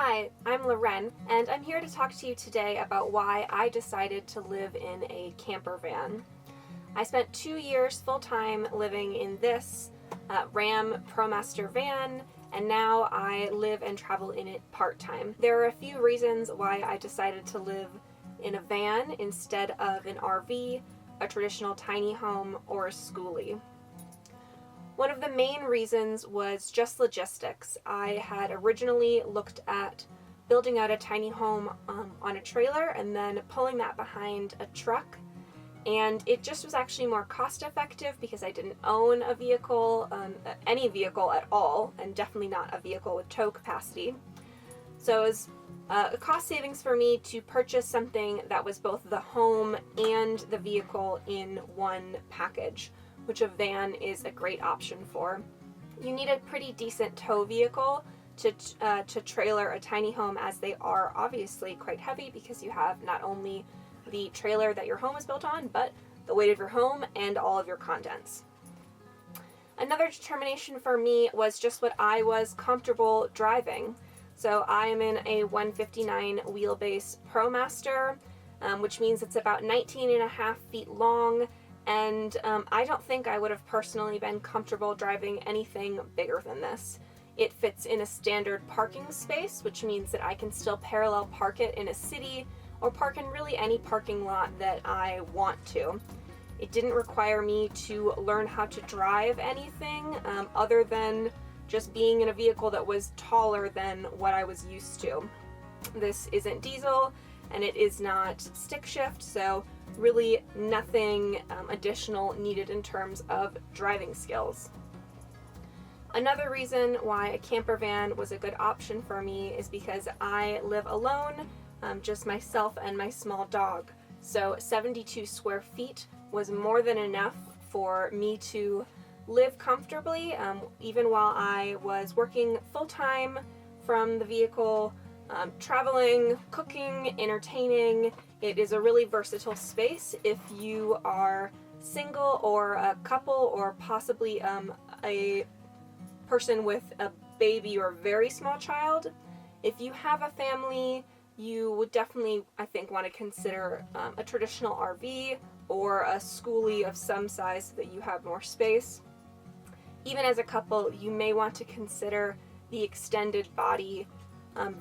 Hi, I'm Loren, and I'm here to talk to you today about why I decided to live in a camper van. I spent 2 years full-time living in this Ram ProMaster van, and now I live and travel in it part-time. There are a few reasons why I decided to live in a van instead of an RV, a traditional tiny home, or a schoolie. One of the main reasons was just logistics. I had originally looked at building out a tiny home on a trailer and then pulling that behind a truck, and it just was actually more cost effective because I didn't own a vehicle, any vehicle at all, and definitely not a vehicle with tow capacity. So it was a cost savings for me to purchase something that was both the home and the vehicle in one package, which a van is a great option for. You need a pretty decent tow vehicle to trailer a tiny home, as they are obviously quite heavy because you have not only the trailer that your home is built on, but the weight of your home and all of your contents. Another determination for me was just what I was comfortable driving. So I am in a 159 wheelbase ProMaster, which means it's about 19.5 feet long, and I don't think I would have personally been comfortable driving anything bigger than this. It fits in a standard parking space, which means that I can still parallel park it in a city or park in really any parking lot that I want to. It didn't require me to learn how to drive anything other than just being in a vehicle that was taller than what I was used to. This isn't diesel and it is not stick shift, so really nothing additional needed in terms of driving skills. Another reason why a camper van was a good option for me is because I live alone, just myself and my small dog. So 72 square feet was more than enough for me to live comfortably, even while I was working full-time from the vehicle, traveling, cooking, entertaining. It is a really versatile space if you are single or a couple or possibly a person with a baby or very small child. If you have a family, you would definitely, I think, want to consider a traditional RV or a schoolie of some size so that you have more space. Even as a couple, you may want to consider the extended body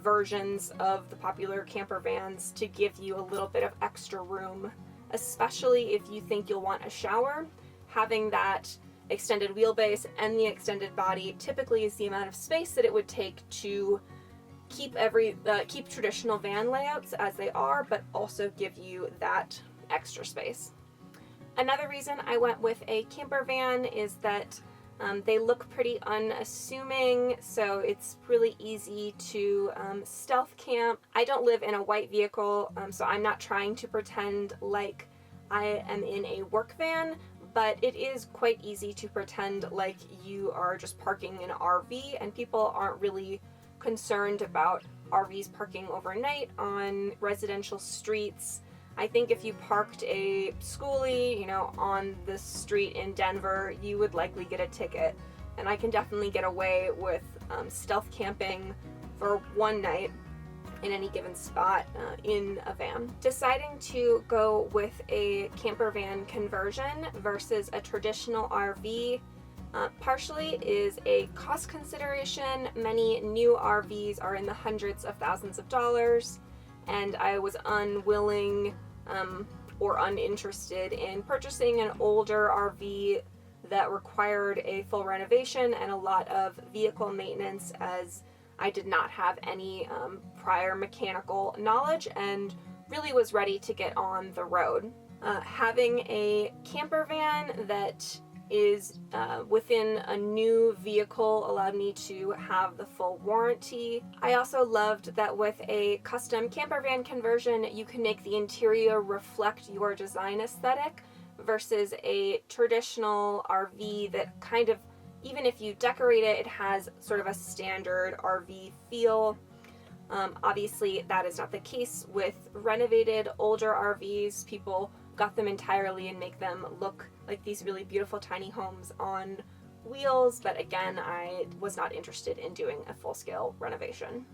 versions of the popular camper vans to give you a little bit of extra room, especially if you think you'll want a shower. Having that extended wheelbase and the extended body typically is the amount of space that it would take to keep keep traditional van layouts as they are, but also give you that extra space. Another reason I went with a camper van is that they look pretty unassuming, so it's really easy to stealth camp. I don't live in a white vehicle, so I'm not trying to pretend like I am in a work van, but it is quite easy to pretend like you are just parking in an RV, and people aren't really concerned about RVs parking overnight on residential streets. I think if you parked a schoolie, on the street in Denver, you would likely get a ticket. And I can definitely get away with stealth camping for one night in any given spot in a van. Deciding to go with a camper van conversion versus a traditional RV partially is a cost consideration. Many new RVs are in the hundreds of thousands of dollars, and I was unwilling or uninterested in purchasing an older RV that required a full renovation and a lot of vehicle maintenance, as I did not have any prior mechanical knowledge and really was ready to get on the road. Having a camper van that is within a new vehicle allowed me to have the full warranty. I also loved that with a custom camper van conversion, you can make the interior reflect your design aesthetic versus a traditional RV that kind of, even if you decorate it, it has sort of a standard RV feel. Obviously, that is not the case with renovated older RVs. People got them entirely and make them look like these really beautiful tiny homes on wheels, but again, I was not interested in doing a full-scale renovation.